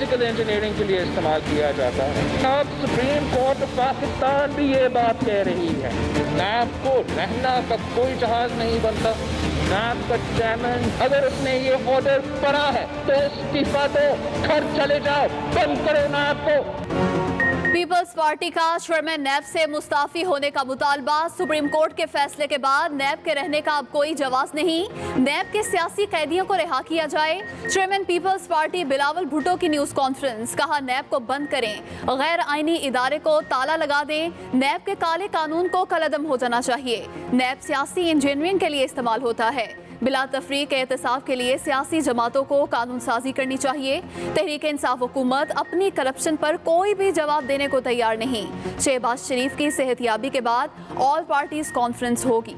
Aeronautical engineering के लिए इस्तेमाल किया जाता है। अब सुप्रीम कोर्ट ऑफ पाकिस्तान भी ये बात कह रही है, नैब को रहना का कोई जहाज नहीं बनता। नैब का चेयरमैन अगर उसने ये ऑर्डर पढ़ा है तो इस्तीफा दो, घर चले जाओ, बंद करो नैब को। पीपल्स पार्टी का चेयरमैन नैब से मुस्ताफी होने का मुतालबा। सुप्रीम कोर्ट के फैसले के बाद नैब के रहने का अब कोई जवाब नहीं। नैब के सियासी कैदियों को रिहा किया जाए। Chairman Peoples Party Bilawal Bhutto की न्यूज कॉन्फ्रेंस, कहा नैब को बंद करें, गैर आईनी इदारे को ताला लगा दें, नैब के काले कानून को कलअदम हो जाना चाहिए। नैब सियासी इंजीनियरिंग के लिए इस्तेमाल होता है। बिला तफरीक एहतसाब के लिए सियासी जमातों को कानून साजी करनी चाहिए। तहरीक इंसाफ हुकूमत अपनी करप्शन पर कोई भी जवाब देने को तैयार नहीं। शहबाज शरीफ की सेहतियाबी के बाद ऑल पार्टीज कॉन्फ्रेंस होगी।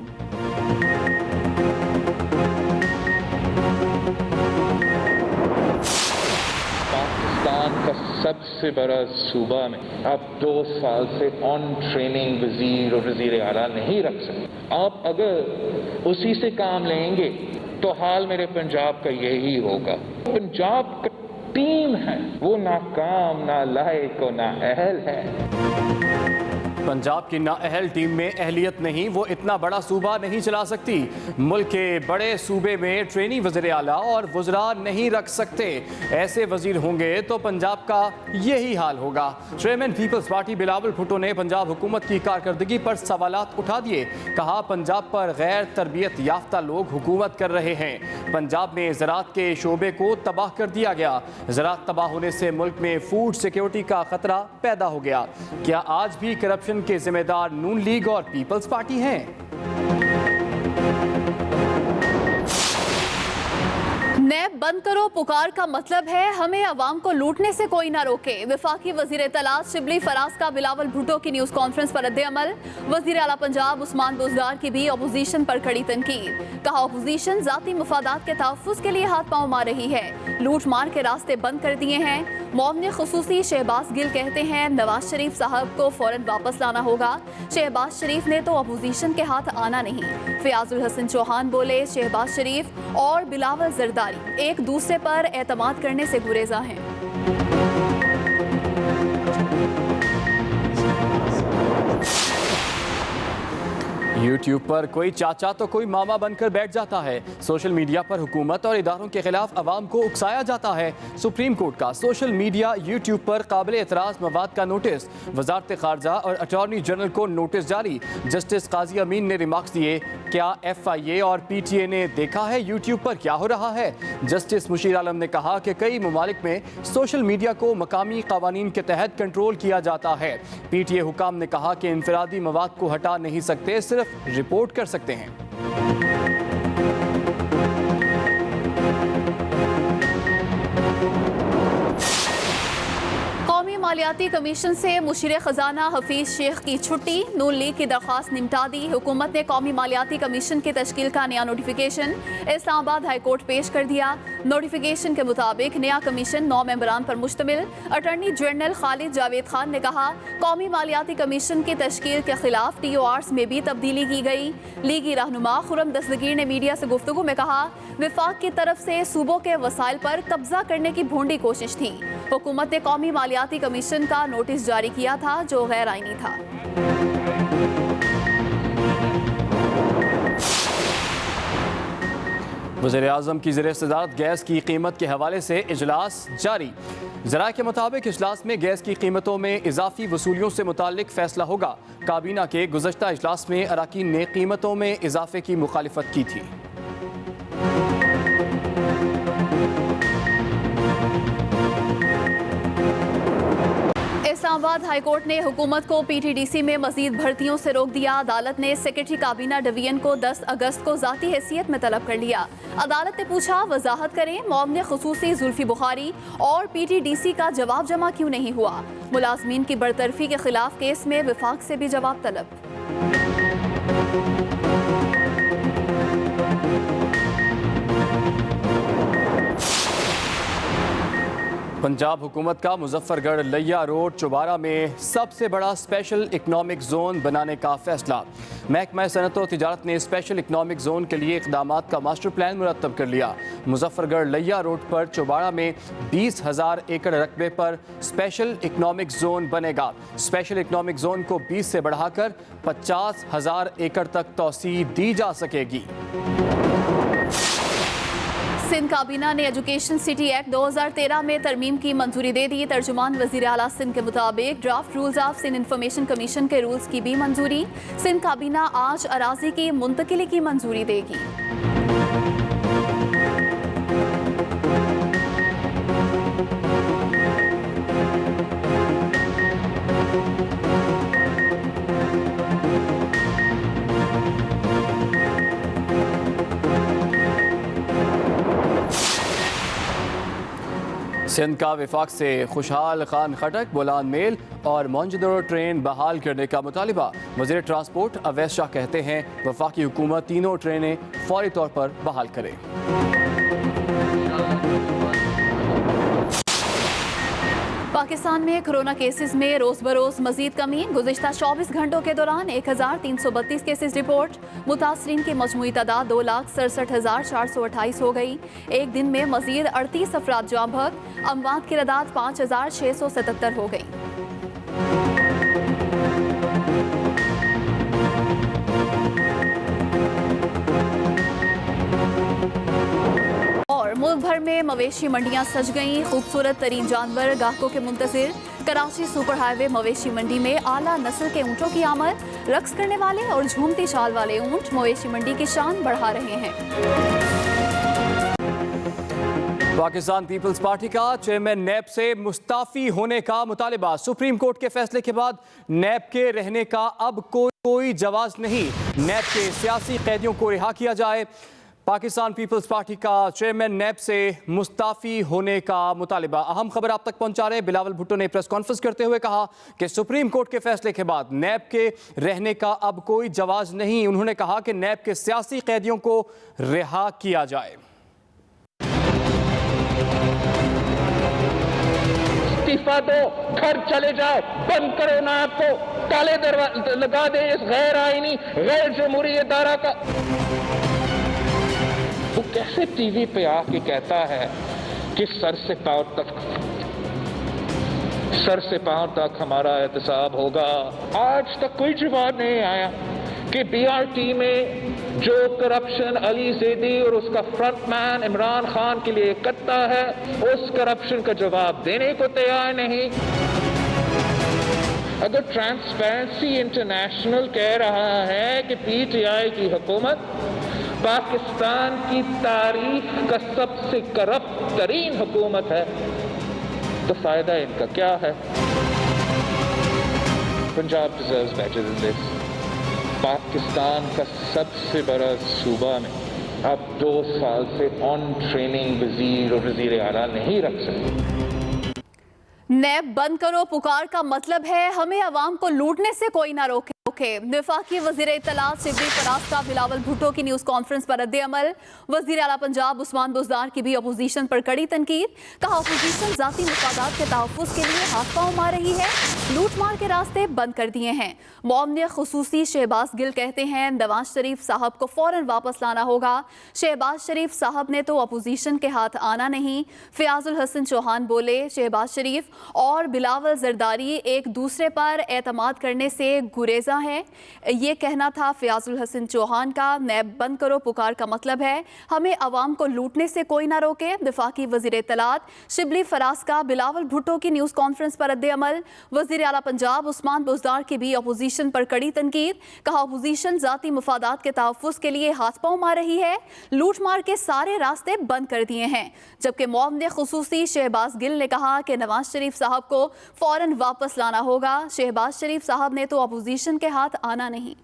पाकिस्तान का सबसे बड़ा सूबा में आप 2 साल से ऑन ट्रेनिंग वजीर और वजीर आला नहीं रख सकते। आप अगर उसी से काम लेंगे तो हाल मेरे पंजाब का यही होगा। पंजाब का टीम है वो नाकाम, नालायक और नाअहल है। पंजाब की नाअहल टीम में अहलियत नहीं, वो इतना बड़ा सूबा नहीं चला सकती। मुल्क के बड़े सूबे में ट्रेनी वज़ीर आला और वज़रा नहीं रख सकते। ऐसे वज़ीर होंगे तो पंजाब का यही हाल होगा। Chairman Peoples Party Bilawal Bhutto ने पंजाब हुकूमत की कारकर्दगी पर सवालात उठा दिए। कहा पंजाब पर गैर तरबियत याफ्ता लोग हुकूमत कर रहे हैं। पंजाब में ज़राअत के शोबे को तबाह कर दिया गया। ज़राअत तबाह होने से मुल्क में फूड सिक्योरिटी का खतरा पैदा हो गया। क्या आज भी करप्शन के जिम्मेदार नून लीग और पीपल्स पार्टी हैं? नैब बंद करो पुकार का मतलब है हमें अवाम को लूटने से कोई ना रोके। वफाकी वजीर इत्तलात शिबली फराज का बिलावल भुट्टो की न्यूज कॉन्फ्रेंस पर रद्द-ए-अमल। वजीर आला पंजाब उस्मान बुज़दार की भी अपोजिशन पर कड़ी तनकीद। कहा अपोजिशन जाती मुफादात के तहफ़्फ़ुज़ के लिए हाथ पांव मार रही है, लूट मार के रास्ते बंद कर दिए हैं। मौमन खुसूसी शहबाज गिल कहते हैं नवाज शरीफ साहब को फौरन वापस लाना होगा। शहबाज शरीफ ने तो अपोजिशन के हाथ आना नहीं। फयाजुल हसन चौहान बोले शहबाज शरीफ और बिलावल जरदारी एक दूसरे पर एतमाद करने से गुरेजा हैं। यूट्यूब पर कोई चाचा तो कोई मामा बनकर बैठ जाता है। सोशल मीडिया पर हुकूमत और इदारों के खिलाफ अवाम को उकसाया जाता है। सुप्रीम कोर्ट का सोशल मीडिया यूट्यूब पर काबिल एतराज़ मवाद का नोटिस। वजारत खारजा और अटॉर्नी जनरल को नोटिस जारी। जस्टिस काजी अमीन ने रिमार्क्स दिए, क्या FIA और PTA ने देखा है यूट्यूब पर क्या हो रहा है? जस्टिस मुशीर आलम ने कहा कि कई ममालिक में सोशल मीडिया को मकामी कावानीन के तहत कंट्रोल किया जाता है। PTA हुकाम ने कहा कि इंफरादी मवाद को हटा नहीं सकते, सिर्फ रिपोर्ट कर सकते हैं। कौमी मालियाती कमीशन से मुशीर खजाना हफीज शेख की छुट्टी। नून लीग की दरख्वास्त निपटा दी। हुकूमत ने कौमी मालियाती कमीशन की तश्कील का नया नोटिफिकेशन इस्लामाबाद हाई कोर्ट पेश कर दिया। नोटिफिकेशन के मुताबिक नया कमीशन 9 मेंबरान पर मुश्तमिल। अटॉर्नी जनरल खालिद जावेद खान ने कहा कौमी मालियाती कमीशन की तश्कील के खिलाफ TORs में भी तब्दीली की गई। लीगी रहनुमा खुर्रम दस्तगीर ने मीडिया से गुफ्तगू में कहा विफाक की तरफ से सूबों के वसाइल पर कब्जा करने की भोंडी कोशिश थी। हुकूमत ने कौमी मालियाती कमीशन का नोटिस जारी किया था जो गैर आईनी था। वज़ीर-ए-आज़म की ज़ेर-ए-सदारत गैस की कीमत के हवाले से इजलास जारी। ज़राए के मुताबिक इजलास में गैस की कीमतों में इजाफी वसूलियों से मुताल्लिक फैसला होगा। काबीना के गुज़श्ता इजलास में अराकीन ने कीमतों में इजाफे की मुखालिफत की थी। इस्लामाबाद हाई कोर्ट ने हुकूमत को PTDC में मजीद भर्तियों से रोक दिया। अदालत ने सेक्रेटरी काबीना डिवीजन को 10 अगस्त को जाती हैसियत में तलब कर लिया। अदालत ने पूछा वजाहत करें मौमन खुसूसी जुल्फी बुखारी और PTDC का जवाब जमा क्यों नहीं हुआ। मुलाजमीन की बरतरफी के खिलाफ केस में विफाक से भी जवाब तलब। पंजाब हुकूमत का मुजफ्फरगढ़ लिया रोड चौबारा में सबसे बड़ा स्पेशल इकनॉमिक जोन बनाने का फैसला। महकमा सनत और तिजारत ने स्पेशल इकनॉमिक जोन के लिए इक़दामात का मास्टर प्लान मुरतब कर लिया। मुजफ्फरगढ़ लिया रोड पर चौबारा में 20,000 एकड़ रकबे पर स्पेशल इकनॉमिक जोन बनेगा। स्पेशल इकनॉमिक जोन को 20 से बढ़ाकर 50,000 एकड़ तक तौसी दी जा सकेगी। सिंध काबीना ने एजुकेशन सिटी एक्ट 2013 में तरमीम की मंजूरी दे दी। तर्जुमान वज़ीर आला सिंध के मुताबिक draft rules of Sindh information commission के रूल्स की भी मंजूरी। सिंध काबीना आज अराजी की मुंतकिली की मंजूरी देगी। सिंध का विफाक से खुशहाल खान खटक, बोलान मेल और मोइंजोदड़ो ट्रेन बहाल करने का मुतालिबा। वज़ीर ट्रांसपोर्ट अवैस शाह कहते हैं वफाकी हुकूमत तीनों ट्रेनें फौरी तौर पर बहाल करे। पाकिस्तान में कोरोना केसेस में रोज बरोज मजीद कमी। गुज़िश्ता 24 घंटों के दौरान 1332 केसेस रिपोर्ट। मुतासरीन की मजमूई तादाद 2,67,428 हो गई। एक दिन में मजीद 38 अफराद जाँ बहक। अमवात की तादाद 5,677 हो गई। और मुल्क भर में मवेशी मंडियां सज गईं। खूबसूरत तरीन जानवर गाहकों के मुंतजिर। कराची सुपर हाईवे मवेशी मंडी में आला नस्ल के ऊँटों की आमद। रक्स करने वाले और झूमती चाल वाले ऊँट मवेशी मंडी की शान बढ़ा रहे हैं। पाकिस्तान पीपल्स पार्टी का चेयरमैन नैब से मुस्ताफी होने का मुतालिबा। सुप्रीम कोर्ट के फैसले के बाद नैब के रहने का अब कोई जवाज नहीं। नैब के सियासी कैदियों को रिहा किया जाए। पाकिस्तान पीपल्स पार्टी का चेयरमैन नैब से मुस्ताफी होने का मुतालिबा। अहम खबर आप तक पहुंचा रहे। बिलावल भुट्टो ने प्रेस कॉन्फ्रेंस करते हुए कहा कि सुप्रीम कोर्ट के फैसले के बाद नैब के रहने का अब कोई जवाज नहीं। उन्होंने कहा कि नैब के सियासी कैदियों को रिहा किया जाए। इस्तीफा दो, घर चले जाओ, बंद करो ना आपको, ताले दरवाजे लगा दे इस गैर आईनी गैर जमहूरी इदारा का। वो कैसे टीवी पे आके कहता है कि सर से पांव तक हमारा एहतसाब होगा। आज तक कोई जवाब नहीं आया कि बीआरटी में जो करप्शन अली ज़ैदी और उसका फ्रंटमैन इमरान खान के लिए करता है, उस करप्शन का जवाब देने को तैयार नहीं। अगर ट्रांसपेरेंसी इंटरनेशनल कह रहा है कि पीटीआई की हुकूमत पाकिस्तान की तारीख का सबसे करप्ट तरीन हुकूमत है, तो फायदा इनका क्या है? Punjab deserves better than this. Pakistan का सबसे बड़ा सूबा में अब 2 साल से ऑन ट्रेनिंग वजीर और वजीर आला नहीं रख सकते। नैब बंद करो पुकार का मतलब है हमें अवाम को लूटने से कोई ना रोके। वफाकी वज़ीर इत्तलात शिबली फराज का बिलावल भुट्टो की न्यूज़ कॉन्फ्रेंस पर रद्द अमल। वज़ीर आला पंजाब उस्मान बुज़दार की भी अपोजिशन पर कड़ी तनकीद। कहा अपोजिशन ज़ाती मफादात के तहफ़्फ़ुज़ के लिए हाथ पांव मार रही है, लूट मार के रास्ते बंद कर दिए हैं। मौमन खुसूसी शहबाज गिल कहते हैं नवाज शरीफ साहब को फ़ौरन वापस लाना होगा। शहबाज शरीफ साहब ने तो अपोजिशन के हाथ आना नहीं। फ़याज़ुल हसन चौहान बोले शहबाज शरीफ और बिलावल ज़रदारी एक दूसरे पर एतमाद करने से गुरेज़ा है। ये कहना था फ़याज़ुल हसन चौहान का। नैब बंद करो पुकार का मतलब है हमें अवाम को लूटने से कोई ना रोके। वफाकी वज़ीर इत्तलात शिबली फराज का बिलावल भुट्टो की न्यूज़ कॉन्फ्रेंस पर रद्द अमल। वज़ीर आला पंजाब उस्मान बुज़दार की भी अपोजिशन पर कड़ी तनकीद। कहा अपोजिशन ज़ाती मफादात के तहफ़्फ़ुज़ के लिए हाथ पांव मार रही है, लूट मार के सारे रास्ते बंद कर दिए हैं। जबकि मौमन खुसूसी शहबाज गिल ने कहा कि नवाज शरीफ साहब को फ़ौरन वापस लाना होगा। शहबाज शरीफ साहब ने तो अपोजिशन के हाथ आना नहीं।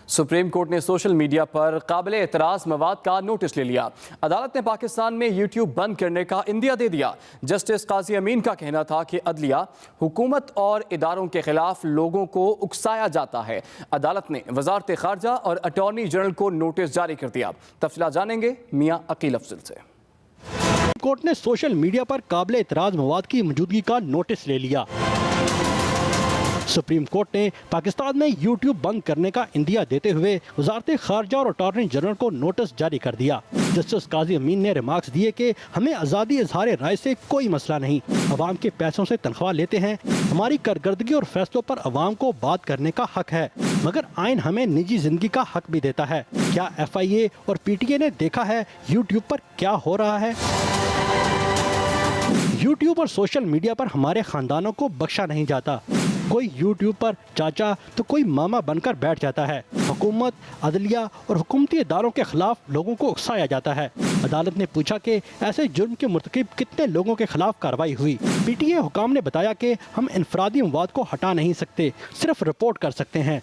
सुप्रीम कोर्ट ने सोशल मीडिया पर काबिल एतराज़ मवाद का नोटिस ले लिया। अदालत ने पाकिस्तान में यूट्यूब बंद करने का इंदिया दे दिया। जस्टिस काजी अमीन का कहना था कि अदलिया, हुकूमत और इदारों के खिलाफ लोगों को उकसाया जाता है। अदालत ने वजारत खारजा और अटॉर्नी जनरल को नोटिस जारी कर दिया। तफसीलात जानेंगे मियां अकील अफजल से। کورٹ نے سوشل میڈیا پر قابل اعتراض مواد کی موجودگی کا نوٹس لے لیا۔ سپریم کورٹ نے پاکستان میں یوٹیوب بند کرنے کا عندیہ دیتے ہوئے وزارت خارجہ اور اٹارنی جنرل کو نوٹس جاری کر دیا۔ جسٹس قاضی امین نے ریمارکس دیے کہ ہمیں آزادی اظہار رائے سے کوئی مسئلہ نہیں، عوام کے پیسوں سے تنخواہ لیتے ہیں، ہماری کارکردگی اور فیصلوں پر عوام کو بات کرنے کا حق ہے، مگر آئین ہمیں نجی زندگی کا حق بھی دیتا ہے۔ کیا ایف آئی اے اور پی ٹی اے نے دیکھا ہے یوٹیوب پر کیا ہو رہا ہے؟ یوٹیوب اور سوشل میڈیا پر ہمارے خاندانوں کو بخشا نہیں جاتا۔ کوئی یوٹیوب پر چاچا تو کوئی ماما بن کر بیٹھ جاتا ہے۔ حکومت، عدلیہ اور حکومتی اداروں کے خلاف لوگوں کو اکسایا جاتا ہے۔ عدالت نے پوچھا کہ ایسے جرم کے مرتکب کتنے لوگوں کے خلاف کارروائی ہوئی۔ پی ٹی اے حکام نے بتایا کہ ہم انفرادی مواد کو ہٹا نہیں سکتے، صرف رپورٹ کر سکتے ہیں،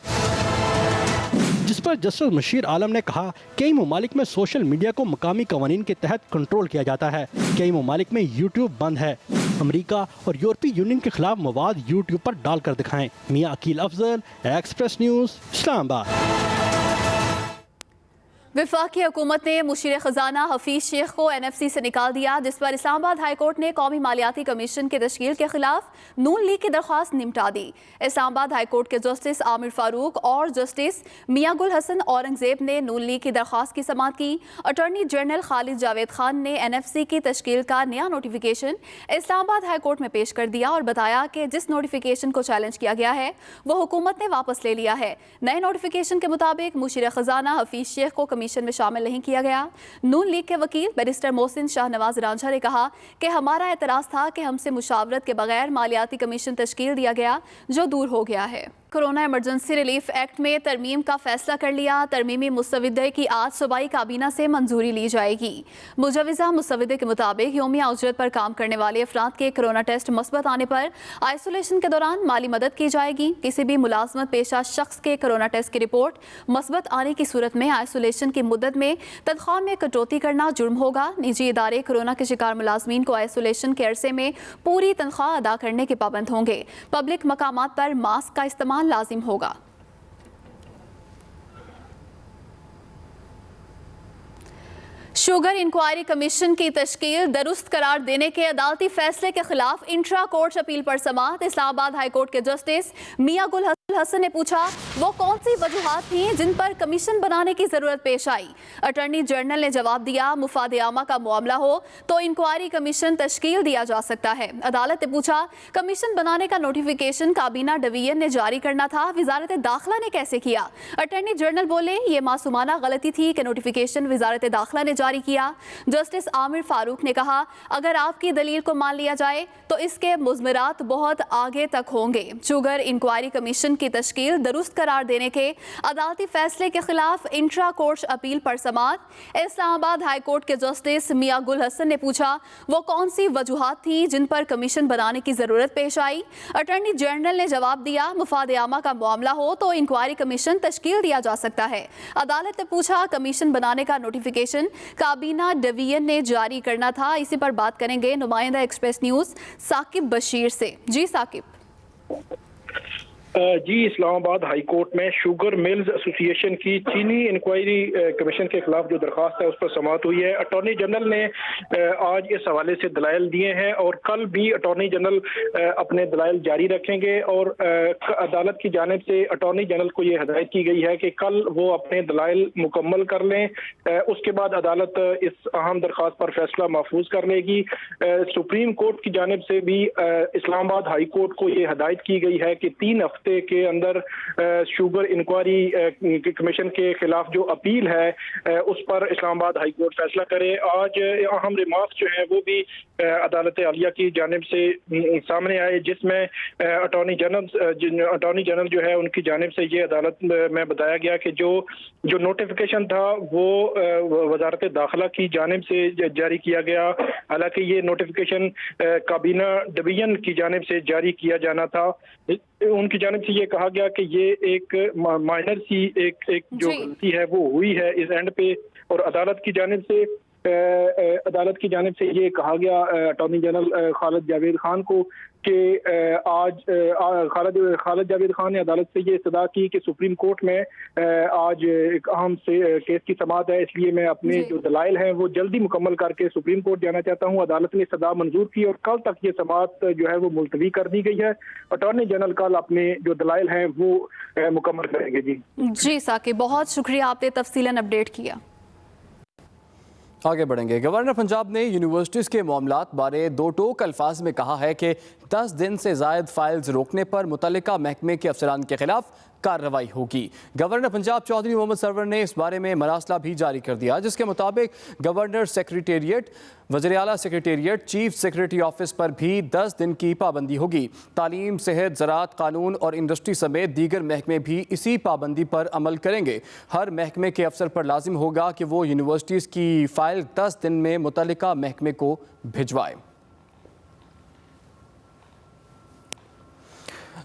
جس پر جسٹس مشیر عالم نے کہا کئی ممالک میں سوشل میڈیا کو مقامی قوانین کے تحت کنٹرول کیا جاتا ہے، کئی ممالک میں یوٹیوب بند ہے۔ امریکہ اور یورپی یونین کے خلاف مواد یوٹیوب پر ڈال کر دکھائیں۔ میاں عقیل افضل، ایکسپریس نیوز، اسلام آباد۔ وفاقی حکومت نے مشیر خزانہ حفیظ شیخ کو این ایف سی سے نکال دیا، جس پر اسلام آباد ہائی کورٹ نے قومی مالیاتی کمیشن کی تشکیل کے خلاف نون لیگ کی درخواست نمٹا دی۔ اسلام آباد ہائی کورٹ کے جسٹس عامر فاروق اور جسٹس میاں گل حسن اورنگزیب نے نون لیگ کی درخواست کی سماعت کی۔ اٹارنی جنرل خالد جاوید خان نے این ایف سی کی تشکیل کا نیا نوٹیفیکیشن اسلام آباد ہائی کورٹ میں پیش کر دیا اور بتایا کہ جس نوٹیفیکیشن کو چیلنج کیا گیا ہے وہ حکومت نے واپس لے لیا ہے۔ نئے نوٹیفیکیشن کے مطابق مشیر خزانہ حفیظ شیخ کو کمیشن میں شامل نہیں کیا گیا۔ نون لیگ کے وکیل بیرسٹر محسن شاہ نواز رانجھا نے کہا کہ ہمارا اعتراض تھا کہ ہم سے مشاورت کے بغیر مالیاتی کمیشن تشکیل دیا گیا جو دور ہو گیا ہے۔ کورونا ایمرجنسی ریلیف ایکٹ میں ترمیم کا فیصلہ کر لیا۔ ترمیمی مسودے کی آج صوبائی کابینہ سے منظوری لی جائے گی۔ مجوزہ مسودے کے مطابق یومیہ اجرت پر کام کرنے والے افراد کے کورونا ٹیسٹ مثبت آنے پر آئسولیشن کے دوران مالی مدد کی جائے گی۔ کسی بھی ملازمت پیشہ شخص کے کورونا ٹیسٹ کی رپورٹ مثبت آنے کی صورت میں آئسولیشن کی مدت میں تنخواہ میں کٹوتی کرنا جرم ہوگا۔ نجی ادارے کورونا کے شکار ملازمین کو آئسولیشن کے عرصے میں پوری تنخواہ ادا کرنے کے پابند ہوں گے۔ پبلک مقامات پر ماسک کا استعمال لازم ہوگا۔ شوگر انکوائری کمیشن کی تشکیل درست قرار دینے کے عدالتی فیصلے کے خلاف انٹرا کورٹ اپیل پر سماعت۔ اسلام آباد ہائی کورٹ کے جسٹس میاں گل حسن نے پوچھا وہ کون سی وجوہات تھیں جن پر کمیشن بنانے کی ضرورت پیش آئی۔ اٹارنی جنرل نے جواب دیا مفاد عامہ کا معاملہ ہو تو انکوائری کمیشن تشکیل دیا جا سکتا ہے۔ عدالت نے پوچھا کمیشن بنانے کا نوٹیفیکیشن کابینہ ڈویژن نے جاری کرنا تھا، وزارت داخلہ نے کیسے کیا؟ اٹارنی جنرل بولے یہ معصومانہ غلطی تھی کہ نوٹیفیکیشن وزارت داخلہ نے جاری کیا۔ جسٹس عامر فاروق نے کہا اگر آپ کی دلیل کو مان لیا جائے تو اس کے مضمرات بہت آگے تک ہوں گے۔ شوگر انکوائری کمیشن کی تشکیل درست قرار دینے کے عدالتی فیصلے کے خلاف انٹرا کورٹ اپیل پر سماعت۔ اسلام آباد ہائی کورٹ کے جسٹس میاں گل حسن نے پوچھا وہ کون سی وجوہات تھیں جن پر کمیشن بنانے کی ضرورت پیش آئی۔ اٹارنی جنرل نے جواب دیا مفاد عامہ کا معاملہ ہو تو انکوائری کمیشن تشکیل دیا جا سکتا ہے۔ عدالت نے پوچھا کمیشن بنانے کا نوٹیفیکیشن کابینہ ڈویژن نے جاری کرنا تھا۔ اسی پر بات کریں گے نمائندہ ایکسپریس نیوز ثاقب بشیر سے۔ جی ثاقب۔ جی اسلام آباد ہائی کورٹ میں شوگر ملز ایسوسی ایشن کی چینی انکوائری کمیشن کے خلاف جو درخواست ہے اس پر سماعت ہوئی ہے۔ اٹارنی جنرل نے آج اس حوالے سے دلائل دیے ہیں اور کل بھی اٹارنی جنرل اپنے دلائل جاری رکھیں گے، اور عدالت کی جانب سے اٹارنی جنرل کو یہ ہدایت کی گئی ہے کہ کل وہ اپنے دلائل مکمل کر لیں، اس کے بعد عدالت اس اہم درخواست پر فیصلہ محفوظ کر لے گی۔ سپریم کورٹ کی جانب سے بھی اسلام آباد ہائی کورٹ کو یہ ہدایت کی گئی ہے کہ 3 ہفتے کے اندر شوگر انکوائری کمیشن کے خلاف جو اپیل ہے اس پر اسلام آباد ہائی کورٹ فیصلہ کرے۔ آج اہم ریمارکس جو ہیں وہ بھی عدالت عالیہ کی جانب سے سامنے آئے، جس میں اٹارنی جنرل جو ہے ان کی جانب سے یہ عدالت میں بتایا گیا کہ جو نوٹیفیکیشن تھا وہ وزارت داخلہ کی جانب سے جاری کیا گیا، حالانکہ یہ نوٹیفیکیشن کابینہ ڈویژن کی جانب سے جاری کیا جانا تھا۔ ان کی جانب سے یہ کہا گیا کہ یہ ایک مائنر سی ایک جو غلطی ہے وہ ہوئی ہے اس اینڈ پہ، اور عدالت کی جانب سے عدالت کی جانب سے یہ کہا گیا اٹارنی جنرل خالد جاوید خان کو کہ آج خالد جاوید خان نے عدالت سے یہ استدعا کی کہ سپریم کورٹ میں آج ایک اہم سے کیس کی سماعت ہے، اس لیے میں اپنے جو دلائل ہیں وہ جلدی مکمل کر کے سپریم کورٹ جانا چاہتا ہوں۔ عدالت نے استدعا منظور کی اور کل تک یہ سماعت جو ہے وہ ملتوی کر دی گئی ہے۔ اٹارنی جنرل کل اپنے جو دلائل ہیں وہ مکمل کریں گے۔ جی ثاقب، بہت شکریہ، آپ نے تفصیلاً اپڈیٹ کیا۔ آگے بڑھیں گے۔ گورنر پنجاب نے یونیورسٹیز کے معاملات بارے دو ٹوک الفاظ میں کہا ہے کہ 10 دن سے زائد فائلز روکنے پر متعلقہ محکمے کے افسران کے خلاف کارروائی ہوگی۔ گورنر پنجاب چودھری محمد سرور نے اس بارے میں مراسلہ بھی جاری کر دیا، جس کے مطابق گورنر سیکریٹریٹ، وزیر اعلیٰ سیکریٹریٹ، چیف سیکریٹری آفس پر بھی 10 دن کی پابندی ہوگی۔ تعلیم، صحت، زراعت، قانون اور انڈسٹری سمیت دیگر محکمے بھی اسی پابندی پر عمل کریں گے۔ ہر محکمے کے افسر پر لازم ہوگا کہ وہ یونیورسٹیز کی فائل 10 دن میں متعلقہ محکمے کو بھجوائے۔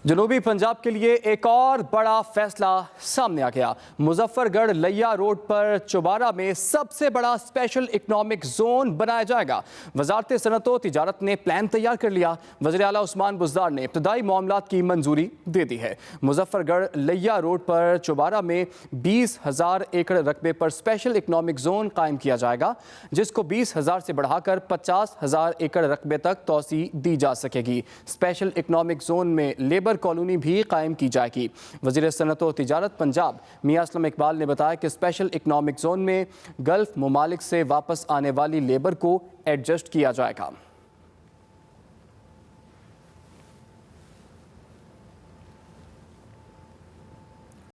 جنوبی پنجاب کے لیے ایک اور بڑا فیصلہ سامنے آ گیا۔ مظفر گڑھ لیا روڈ پر چوبارہ میں سب سے بڑا اسپیشل اکنامک زون بنایا جائے گا۔ وزارت صنعت و تجارت نے پلان تیار کر لیا۔ وزیر اعلیٰ عثمان بزدار نے ابتدائی معاملات کی منظوری دے دی ہے۔ مظفر گڑھ لیا روڈ پر چوبارہ میں 20,000 ایکڑ رقبے پر اسپیشل اکنامک زون قائم کیا جائے گا، جس کو 20,000 سے بڑھا کر 50,000 ایکڑ رقبے تک توسیع دی جا سکے گی۔ اسپیشل اکنامک زون میں لیبر کالونی بھی قائم کی جائے گی۔ وزیر صنعت و تجارت پنجاب میاں اسلم اقبال نے بتایا کہ اسپیشل اکنامک زون میں گلف ممالک سے واپس آنے والی لیبر کو ایڈجسٹ کیا جائے گا۔